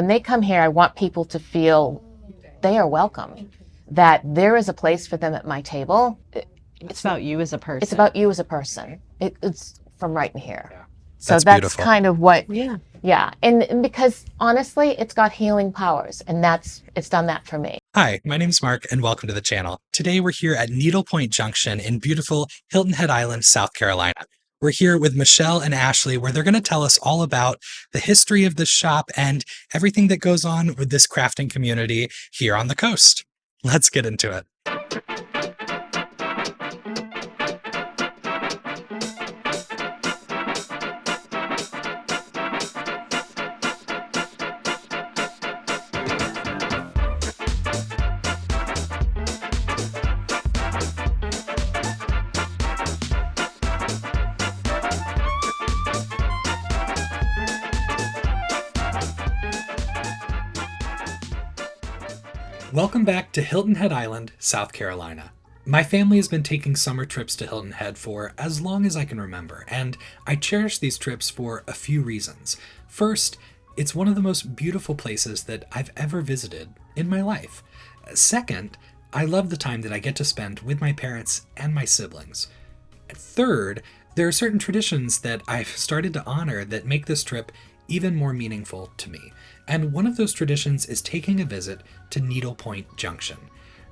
When they come here, I want people to feel they are welcome, that there is a place for them at my table. It's about you as a person. It's about you as a person. It's from right in here. Yeah. So that's beautiful. kind of what, Yeah. And because honestly, it's got healing powers, and it's done that for me. Hi, my name's Mark, and welcome to the channel. Today we're here at Needlepoint Junction in beautiful Hilton Head Island, South Carolina. We're here with Michele and Ashley, where they're going to tell us all about the history of this shop and everything that goes on with this crafting community here on the coast. Let's get into it. Welcome back to Hilton Head Island, South Carolina. My family has been taking summer trips to Hilton Head for as long as I can remember, and I cherish these trips for a few reasons. First, it's one of the most beautiful places that I've ever visited in my life. Second, I love the time that I get to spend with my parents and my siblings. Third, there are certain traditions that I've started to honor that make this trip even more meaningful to me. And one of those traditions is taking a visit to Needlepoint Junction.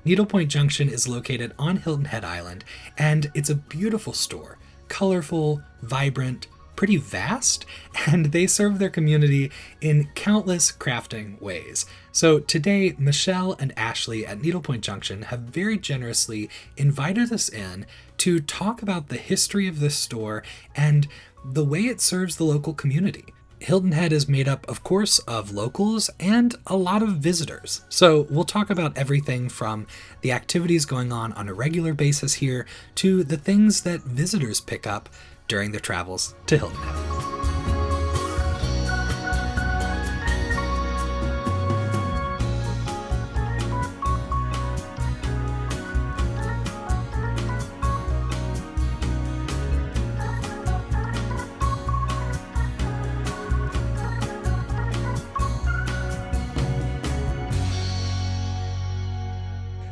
Needlepoint Junction is located on Hilton Head Island, and it's a beautiful store, colorful, vibrant, pretty vast, and they serve their community in countless crafting ways. So today, Michele and Ashley at Needlepoint Junction have very generously invited us in to talk about the history of this store and the way it serves the local community. Hilton Head is made up, of course, of locals and a lot of visitors. So we'll talk about everything from the activities going on a regular basis here to the things that visitors pick up during their travels to Hilton Head.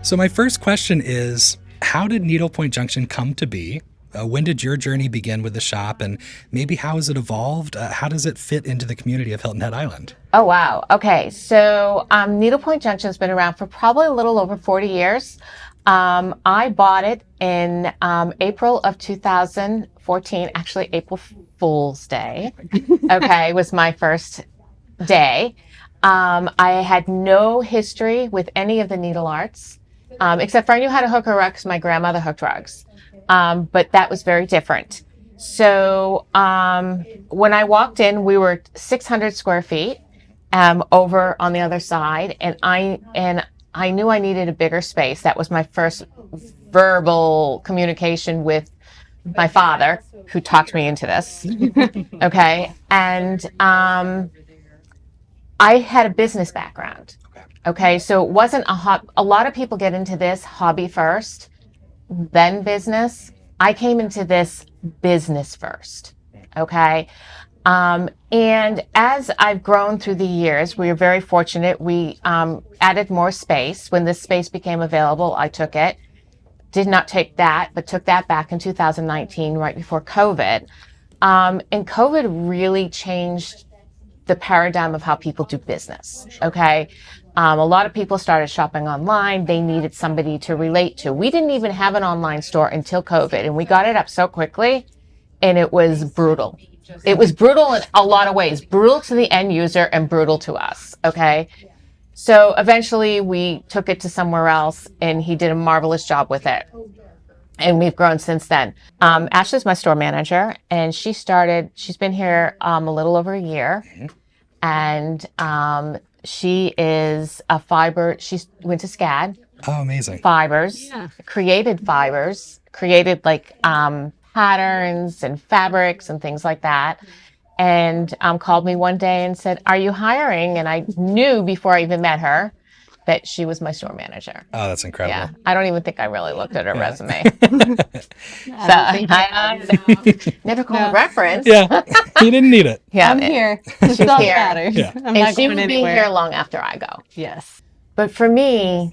So my first question is, how did Needlepoint Junction come to be? When did your journey begin with the shop, and maybe how has it evolved? How does it fit into the community of Hilton Head Island? Oh, wow. Okay. So Needlepoint Junction has been around for probably a little over 40 years. I bought it in April of 2014, actually April Fool's Day. Okay, was my first day. I had no history with any of the needle arts. Except for I knew how to hook a rug because my grandmother hooked rugs. But that was very different. So when I walked in, we were 600 square feet over on the other side. And I knew I needed a bigger space. That was my first verbal communication with my father, who talked me into this. Okay. And I had a business background. Okay, so it wasn't a lot of people get into this hobby first, then business. I came into this business first. Okay. And as I've grown through the years, we are very fortunate. We added more space. When this space became available, I took it. Did not take that, but took that back in 2019, right before COVID. And COVID really changed the paradigm of how people do business. Okay. A lot of people started shopping online. They needed somebody to relate to. We didn't even have an online store until COVID, and we got it up so quickly, and it was brutal. It was brutal in a lot of ways, brutal to the end user and brutal to us. Okay. So eventually we took it to somewhere else, and he did a marvelous job with it. And we've grown since then. Ashley's my store manager, and she's been here a little over a year. And she is a fiber. She went to SCAD. Oh, amazing. Fibers. Yeah. Created like patterns and fabrics and things like that. And called me one day and said, "Are you hiring?" And I knew before I even met her that she was my store manager. Oh, that's incredible. Yeah, I don't even think I really looked at her resume. Never call a reference. Yeah, you didn't need it. Yeah, I'm here. she's It doesn't here. matter. Yeah. I'm And not she going will be anywhere. here long after I go. Yes. But for me,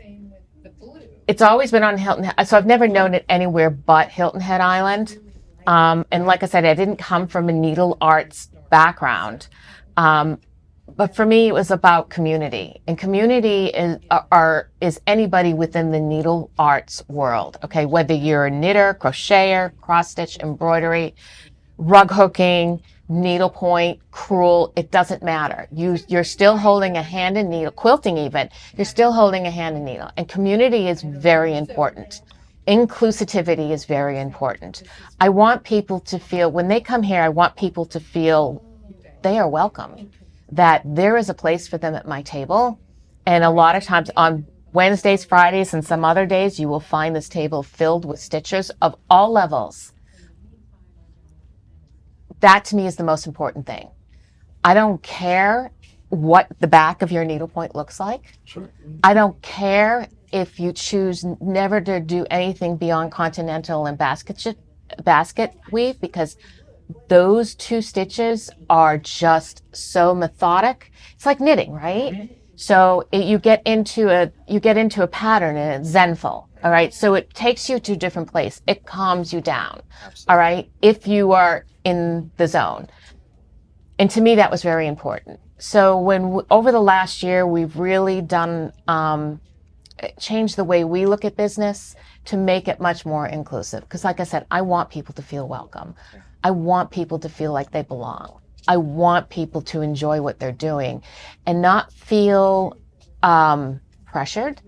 it's always been on Hilton Head. So I've never known it anywhere but Hilton Head Island. And like I said, I didn't come from a needle arts background. But for me, it was about community. And community is anybody within the needle arts world. Okay, whether you're a knitter, crocheter, cross stitch, embroidery, rug hooking, needlepoint, crewel, it doesn't matter. You're still holding a hand in needle, quilting even, you're still holding a hand in needle. And community is very important. Inclusivity is very important. I want people to feel, when they come here, I want people to feel they are welcome, that there is a place for them at my table. And a lot of times on Wednesdays, Fridays, and some other days, you will find this table filled with stitchers of all levels. That to me is the most important thing. I don't care what the back of your needlepoint looks like. Sure. I don't care if you choose never to do anything beyond continental and basket weave, because those two stitches are just so methodic. It's like knitting, right? So you get into a pattern and it's zenful. All right. So it takes you to a different place. It calms you down. Absolutely. All right. If you are in the zone. And to me, that was very important. So over the last year, we've really done, changed the way we look at business to make it much more inclusive. Because like I said, I want people to feel welcome. I want people to feel like they belong. I want people to enjoy what they're doing and not feel pressured,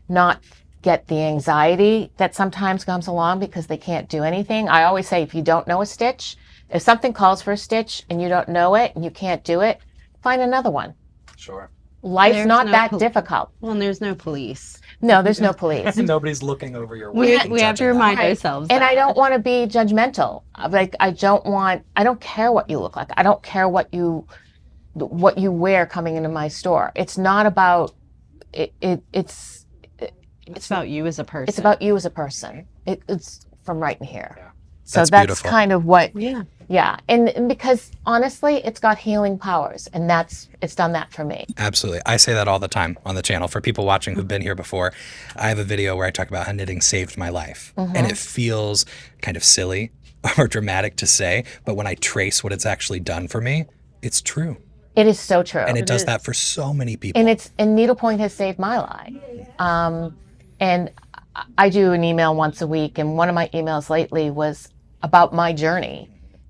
not get the anxiety that sometimes comes along because they can't do anything. I always say, if you don't know a stitch, if something calls for a stitch and you don't know it and you can't do it, find another one. Sure. Life's not that difficult. Well, and there's no police. No, there's no police. Nobody's looking over your We work. we have to remind Right. ourselves And that. I don't want to be judgmental. Like, I don't care what you look like. I don't care what you wear coming into my store. It's not about it's about you as a person. It's about you as a person. It's from right in here. Yeah. So That's that's beautiful. kind of what, Yeah. yeah. And because honestly, it's got healing powers, and it's done that for me. Absolutely. I say that all the time on the channel. For people watching who've been here before, I have a video where I talk about how knitting saved my life. And it feels kind of silly or dramatic to say, but when I trace what it's actually done for me, it's true. It is so true. And it does that for so many people. And needlepoint has saved my life. And I do an email once a week, and one of my emails lately was about my journey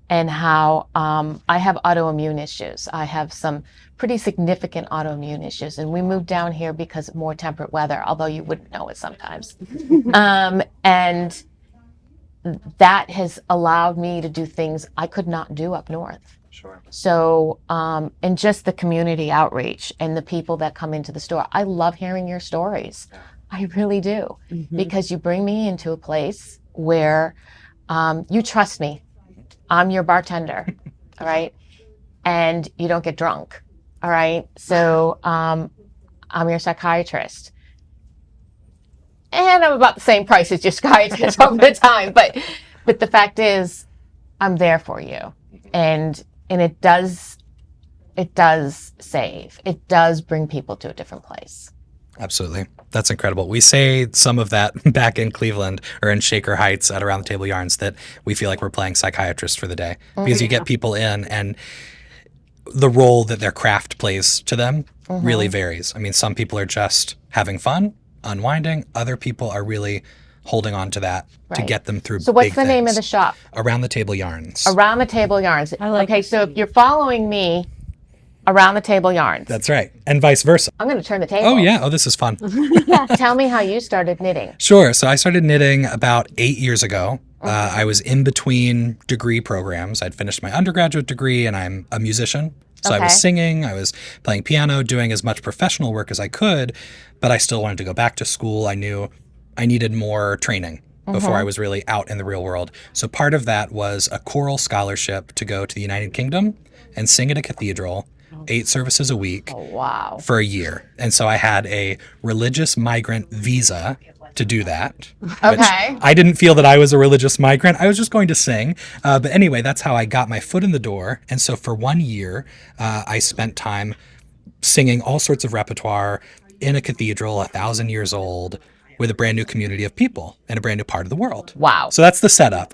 and how I have autoimmune issues. I have some pretty significant autoimmune issues, and we moved down here because of more temperate weather, although you wouldn't know it sometimes. And that has allowed me to do things I could not do up north. Sure. So, and just the community outreach and the people that come into the store. I love hearing your stories. I really do, because you bring me into a place where you trust me. I'm your bartender, all right? And you don't get drunk, all right? So I'm your psychiatrist. And I'm about the same price as your psychiatrist over the time. But the fact is, I'm there for you. And it does save. It does bring people to a different place. Absolutely. That's incredible. We say some of that back in Cleveland or in Shaker Heights at Around the Table Yarns, that we feel like we're playing psychiatrist for the day, because you get people in and the role that their craft plays to them really varies. I mean, some people are just having fun, unwinding. Other people are really holding on to that to get them through So what's big the name of things. the shop? Around the Table Yarns. Around the Table Yarns. like Okay, so if you're following me, Around the Table Yarns. That's right. And vice versa. I'm going to turn the table. Oh, yeah. Oh, this is fun. Tell me how you started knitting. Sure. So I started knitting about 8 years ago. I was in between degree programs. I'd finished my undergraduate degree, and I'm a musician. So I Okay. was singing, I was playing piano, doing as much professional work as I could, but I still wanted to go back to school. I knew I needed more training before I was really out in the real world. So part of that was a choral scholarship to go to the United Kingdom and sing at a cathedral 8 services a week Oh, wow. for a year. And so I had a religious migrant visa to do that. Okay. Which I didn't feel that I was a religious migrant. I was just going to sing. But anyway, that's how I got my foot in the door. And so for 1 year, I spent time singing all sorts of repertoire in a cathedral 1,000 years old with a brand new community of people in a brand new part of the world. Wow. So that's the setup.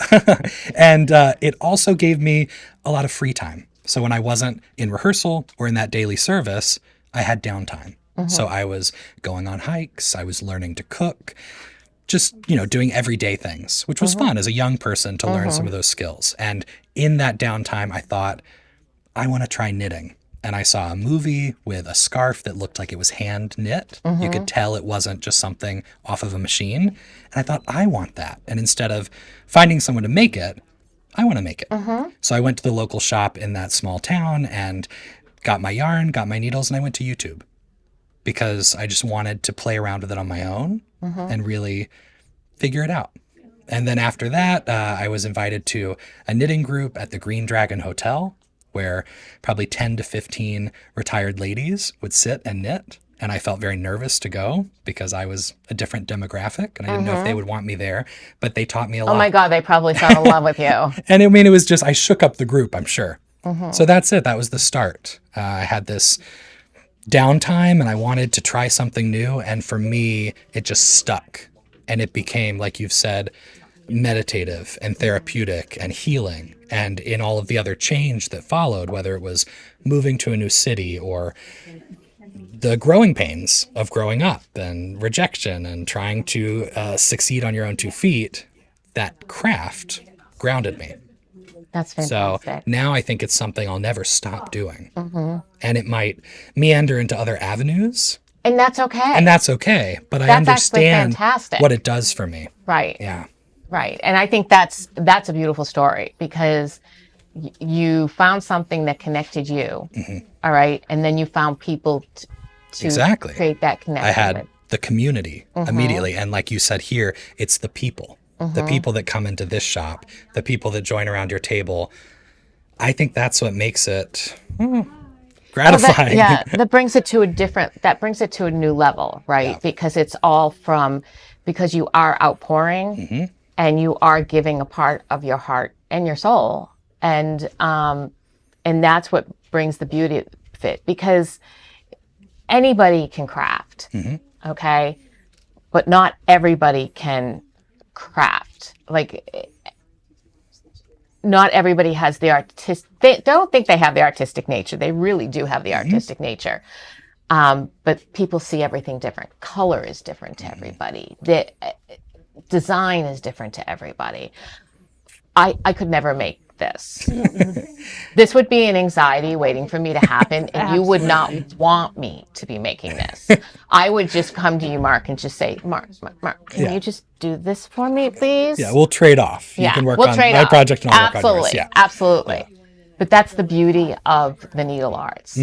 And it also gave me a lot of free time. So when I wasn't in rehearsal or in that daily service, I had downtime. So I was going on hikes, I was learning to cook, just, doing everyday things, which was fun as a young person to learn some of those skills. And in that downtime, I thought, I want to try knitting. And I saw a movie with a scarf that looked like it was hand knit. You could tell it wasn't just something off of a machine. And I thought, I want that. And instead of finding someone to make it, I want to make it. So I went to the local shop in that small town and got my yarn, got my needles, and I went to YouTube because I just wanted to play around with it on my own and really figure it out. And then after that, I was invited to a knitting group at the Green Dragon Hotel, where probably 10 to 15 retired ladies would sit and knit. And I felt very nervous to go because I was a different demographic and I didn't know if they would want me there, but they taught me a lot. Oh my God, they probably fell in love with you. And I mean, it was just, I shook up the group, I'm sure. So that's it. That was the start. I had this downtime and I wanted to try something new. And for me, it just stuck. And it became, like you've said, meditative and therapeutic and healing. And in all of the other change that followed, whether it was moving to a new city or the growing pains of growing up and rejection and trying to succeed on your own 2 feet, that craft grounded me. That's So fantastic. now I think it's something I'll never stop doing. And it might meander into other avenues, And that's okay. and that's okay. But I That's actually understand fantastic. what it does for me. Right. Yeah. Right. And I think that's a beautiful story because you found something that connected you. All right. And then you found people to Exactly. create that connection. I had with. the community immediately. And like you said here, it's the people. The people that come into this shop, the people that join around your table. I think that's what makes it gratifying. That brings it to a new level, right? Yeah. Because it's all because you are outpouring and you are giving a part of your heart and your soul. And that's what brings the beauty of it, because anybody can craft, okay? But not everybody can craft. Like, not everybody has the they don't think they have the artistic nature. They really do have the artistic nature. But people see everything different. Color is different to everybody. The design is different to everybody. I could never make this. This would be an anxiety waiting for me to happen, and you would not want me to be making this. I would just come to you, Mark, and just say, Mark, can you just do this for me, please? Yeah, we'll trade off. You can work on my project and I'll work on yours. Yeah. Absolutely. But that's the beauty of the needle arts.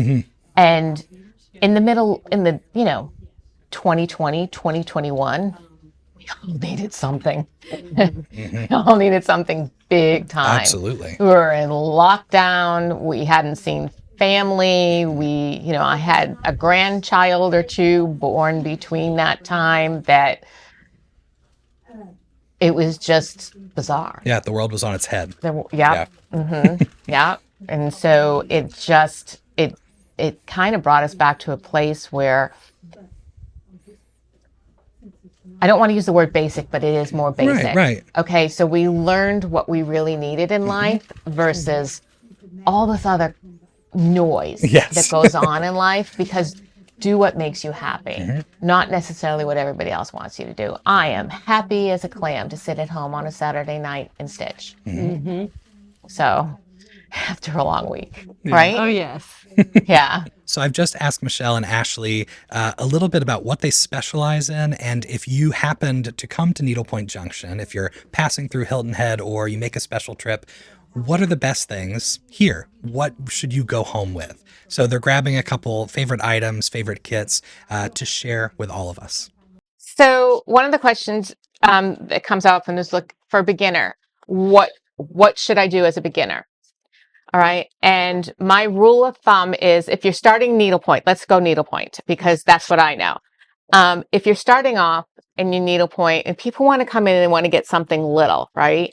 And in the 2020, 2021, we all needed something. We all needed something big time. Absolutely. We were in lockdown. We hadn't seen family. I had a grandchild or two born between that time that it was just bizarre. Yeah, the world was on its head. Yeah. And so it kind of brought us back to a place where I don't want to use the word basic, but it is more basic. Right. Okay, so we learned what we really needed in life versus all this other noise that goes on in life, because do what makes you happy, not necessarily what everybody else wants you to do. I am happy as a clam to sit at home on a Saturday night and stitch. So after a long week, right? Oh, yes. Yeah. So I've just asked Michele and Ashley a little bit about what they specialize in. And if you happened to come to Needlepoint Junction, if you're passing through Hilton Head or you make a special trip, what are the best things here? What should you go home with? So they're grabbing a couple favorite items, favorite kits to share with all of us. So one of the questions that comes out from this look for a beginner, what should I do as a beginner? All right. And my rule of thumb is if you're starting needlepoint, let's go needlepoint because that's what I know. If you're starting off and you needlepoint and people want to come in and want to get something little, right?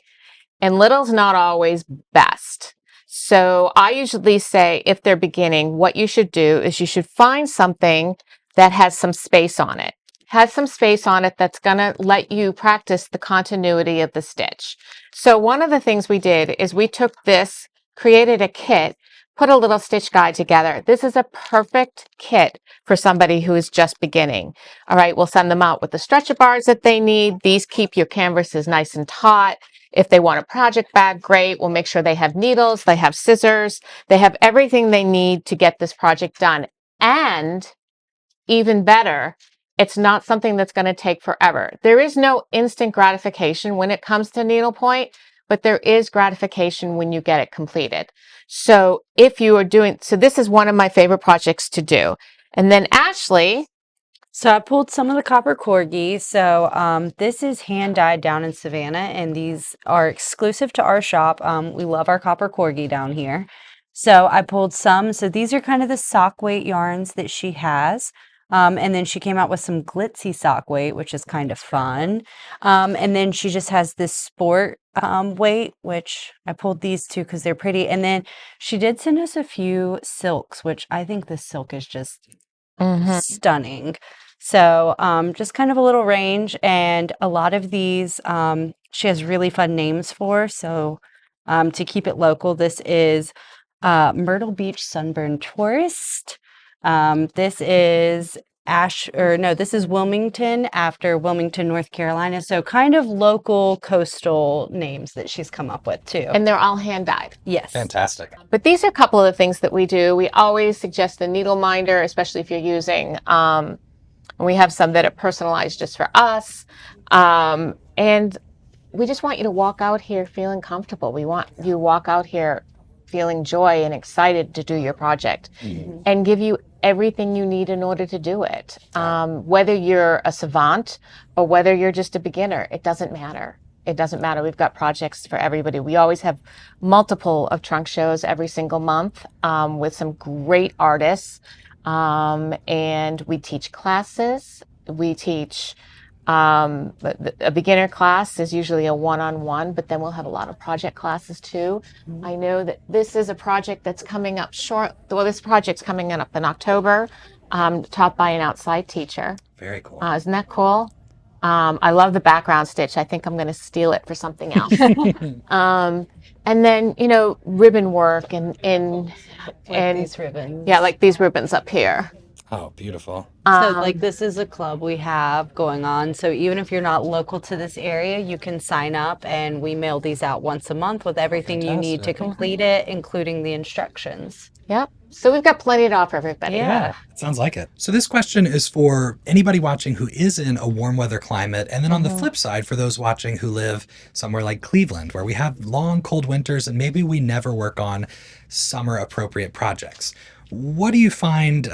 And little's not always best. So I usually say if they're beginning, what you should do is you should find something that has some space on it. Has some space on it that's going to let you practice the continuity of the stitch. So one of the things we did is we took this, created a kit, put a little stitch guide together. This is a perfect kit for somebody who is just beginning. All right, we'll send them out with the stretcher bars that they need. These keep your canvases nice and taut. If they want a project bag, great. We'll make sure they have needles, they have scissors, they have everything they need to get this project done. And even better, it's not something that's going to take forever. There is no instant gratification when it comes to needlepoint, but there is gratification when you get it completed. So if you are doing, so this is one of my favorite projects to do. And then Ashley. So I pulled some of the copper corgi. So this is hand dyed down in Savannah, and these are exclusive to our shop. We love our copper corgi down here. So I pulled some. So these are kind of the sock weight yarns that she has. And then she came out with some glitzy sock weight, which is kind of fun. And then she just has this sport weight, which I pulled these two because they're pretty. And then she did send us a few silks, which I think this silk is just stunning. So just kind of a little range, and a lot of these she has really fun names for. So to keep it local, this is Myrtle Beach Sunburn Tourist. This is this is Wilmington after Wilmington, North Carolina. So kind of local coastal names that she's come up with too. And they're all hand dyed. Yes. Fantastic. But these are a couple of the things that we do. We always suggest the needle minder, especially if you're using, we have some that are personalized just for us. And we just want you to walk out here feeling comfortable. We want you to walk out here feeling joy and excited to do your project and give you everything you need in order to do it. Whether you're a savant or whether you're just a beginner, it doesn't matter. It doesn't matter. We've got projects for everybody. We always have multiple of trunk shows every single month with some great artists. And we teach classes. We teach a beginner class is usually a one-on-one, but then we'll have a lot of project classes too. I know that this is a project that's coming up this project's coming up in October, taught by an outside teacher. Very cool. Isn't that cool? I love the background stitch. I think I'm going to steal it for something else. And then, ribbon work and these ribbons. Yeah, like these ribbons up here. Oh, beautiful. So this is a club we have going on. So even if you're not local to this area, you can sign up, and we mail these out once a month with everything you need to complete it, including the instructions. Yep. So we've got plenty to offer everybody. Yeah, sounds like it. So this question is for anybody watching who is in a warm weather climate. And then on the flip side, for those watching who live somewhere like Cleveland, where we have long, cold winters and maybe we never work on summer appropriate projects. What do you find,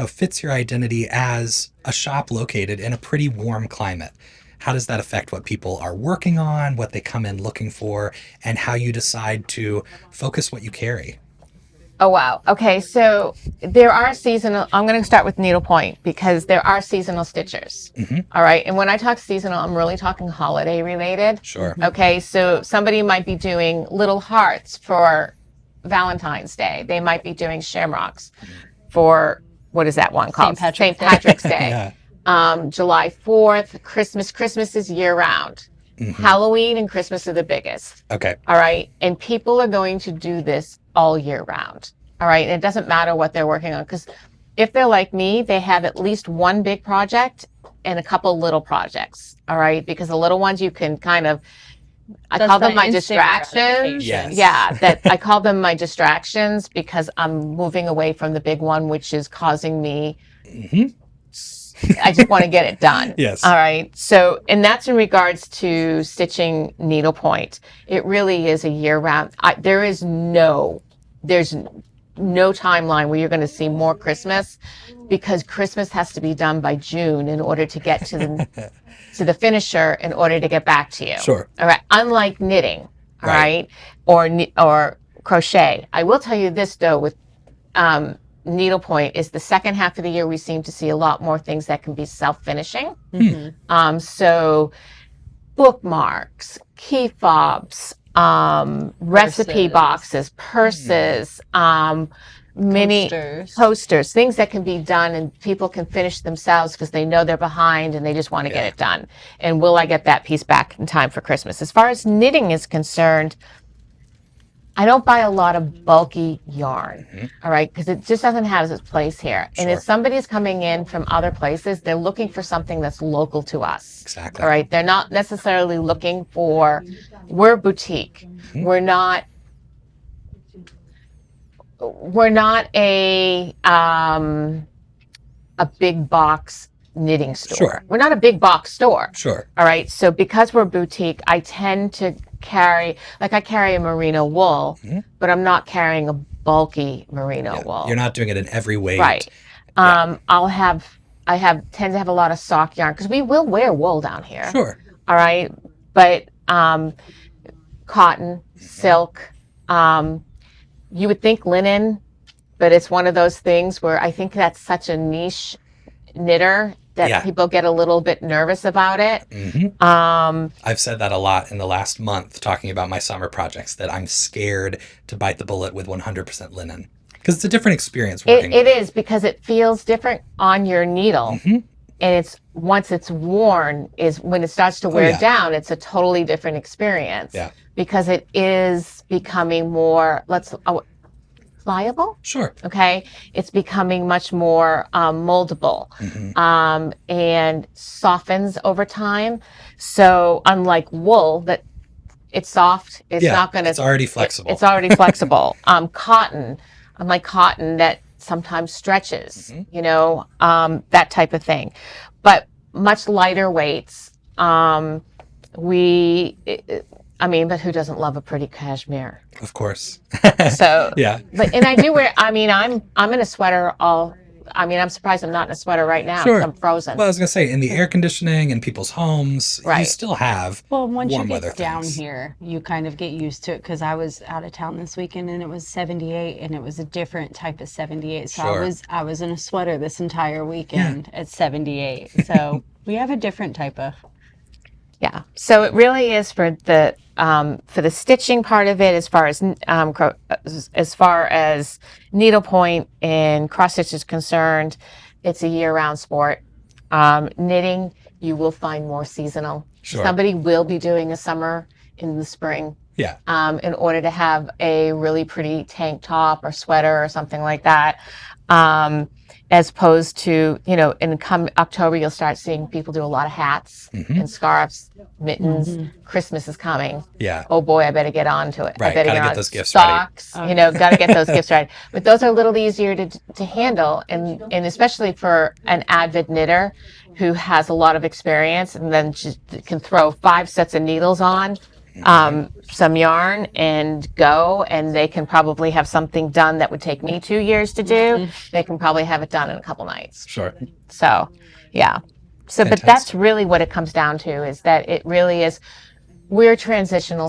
fits your identity as a shop located in a pretty warm climate? How does that affect what people are working on, what they come in looking for, and how you decide to focus what you carry? Oh, wow. Okay. So there are seasonal, I'm going to start with needlepoint because there are seasonal stitchers. All right. And when I talk seasonal, I'm really talking holiday related. Sure. Okay. So somebody might be doing little hearts for Valentine's Day. They might be doing shamrocks for, what is that one called? St. Patrick's Day. July 4th, Christmas. Christmas is year round. Halloween and Christmas are the biggest. Okay. All right. And people are going to do this all year round. All right. And it doesn't matter what they're working on, because if they're like me, they have at least one big project and a couple little projects. All right. Because the little ones you can kind of, I call them my distractions. Yes. Yeah, I call them my distractions because I'm moving away from the big one, which is causing me. I just want to get it done. Yes. All right. So, and that's in regards to stitching needlepoint. It really is a year round. There's no timeline where you're going to see more Christmas, because Christmas has to be done by June in order to get to the finisher in order to get back to you. Sure. All right. Unlike knitting. All right. Or crochet. I will tell you this though, with needlepoint is the second half of the year we seem to see a lot more things that can be self-finishing. So bookmarks, key fobs, recipe boxes, purses, mini posters, things that can be done and people can finish themselves because they know they're behind and they just want to get it done. And will I get that piece back in time for Christmas? As far as knitting is concerned, I don't buy a lot of bulky yarn, all right, because it just doesn't have its place here. And if somebody's coming in from other places, they're looking for something that's local to us. Exactly. All right, they're not necessarily looking for, we're boutique. We're not a big box knitting store. Sure. We're not a big box store. Sure. All right. So because we're boutique, I tend to carry, like I carry a merino wool, but I'm not carrying a bulky merino wool. You're not doing it in every weight. Right. I tend to have a lot of sock yarn because we will wear wool down here. Sure. All right. But cotton, silk, you would think linen, but it's one of those things where I think that's such a niche knitter that people get a little bit nervous about it. I've said that a lot in the last month talking about my summer projects, that I'm scared to bite the bullet with 100% linen because it's a different experience working. It is because it feels different on your needle. And it's once it's worn is when it starts to wear down, it's a totally different experience. Because it is becoming more, pliable. Sure. Okay. It's becoming much more moldable and softens over time. So unlike wool, that it's soft, it's not going to. It's already flexible. It's already flexible. Cotton, unlike cotton, that sometimes stretches. That type of thing, but much lighter weights. But who doesn't love a pretty cashmere? Of course. So and I do wear. I'm in a sweater I'm surprised I'm not in a sweater right now because I'm frozen. Well, I was gonna say in the air conditioning in people's homes, you still have once warm you weather get down things. here, you kind of get used to it because I was out of town this weekend and it was 78 and it was a different type of 78. So I was in a sweater this entire weekend at 78. So we have a different type of. Yeah. So it really is for the stitching part of it, as far as needlepoint and cross stitch is concerned, it's a year-round sport. Knitting, you will find more seasonal. Somebody will be doing a summer in the spring. In order to have a really pretty tank top or sweater or something like that. As opposed to, in come October, you'll start seeing people do a lot of hats and scarves, mittens. Christmas is coming. Oh boy, I better get on to it. Right, I better gotta get get on those gifts socks. Got to get those gifts ready. But those are a little easier to handle, and especially for an avid knitter who has a lot of experience, and then just can throw 5 sets of needles on. Some yarn and go, and they can probably have something done that would take me 2 years to do. They can probably have it done in a couple nights. So but that's really what it comes down to, is that it really is, we're a transitional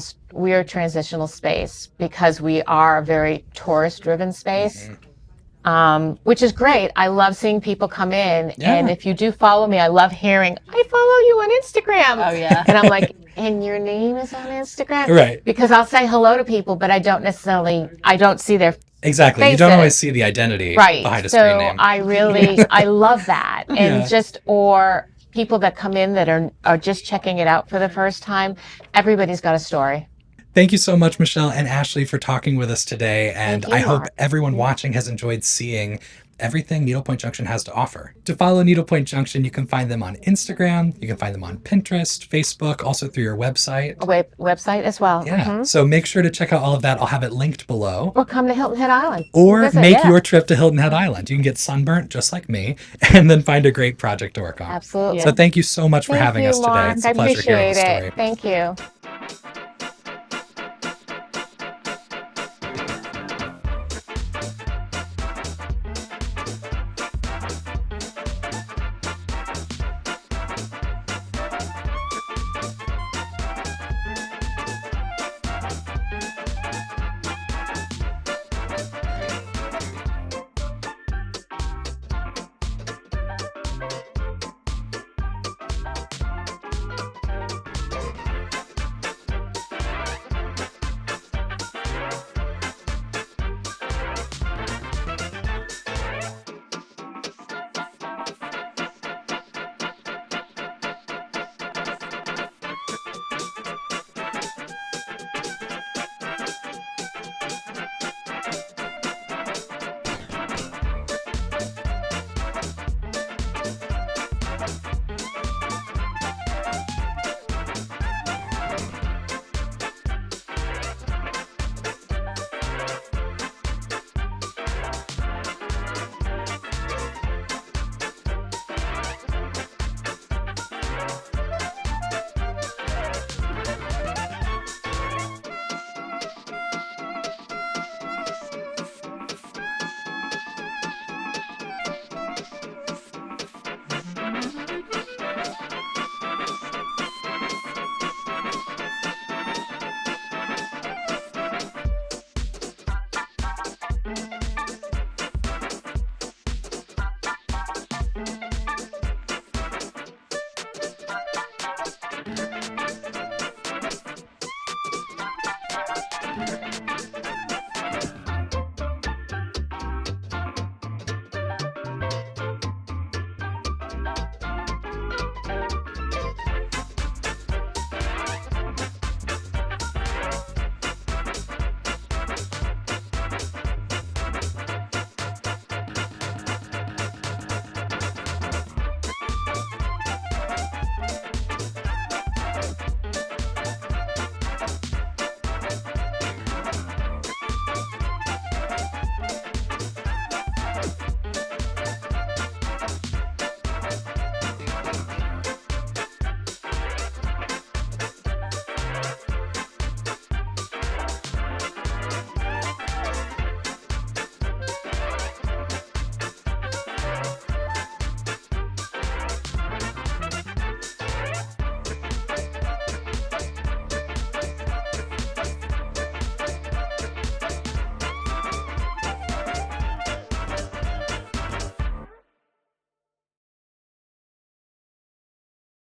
space because we are a very tourist driven space. Which is great. I love seeing people come in, and if you do follow me, I love hearing, I follow you on Instagram. And I'm like, and your name is on Instagram? Right. Because I'll say hello to people, but I don't see their Exactly. faces. You don't always see the identity behind a screen name. So I love that. And or people that come in that are just checking it out for the first time, everybody's got a story. Thank you so much, Michele and Ashley, for talking with us today. And I hope Mark. everyone watching has enjoyed seeing everything Needlepoint Junction has to offer. To follow Needlepoint Junction, you can find them on Instagram, you can find them on Pinterest, Facebook, also through your website. Website as well. So make sure to check out all of that. I'll have it linked below. Or come to Hilton Head Island. Or make your trip to Hilton Head Island. You can get sunburnt just like me and then find a great project to work on. Absolutely. So thank you so much for having us today. It's a pleasure hearing the story. Thank you.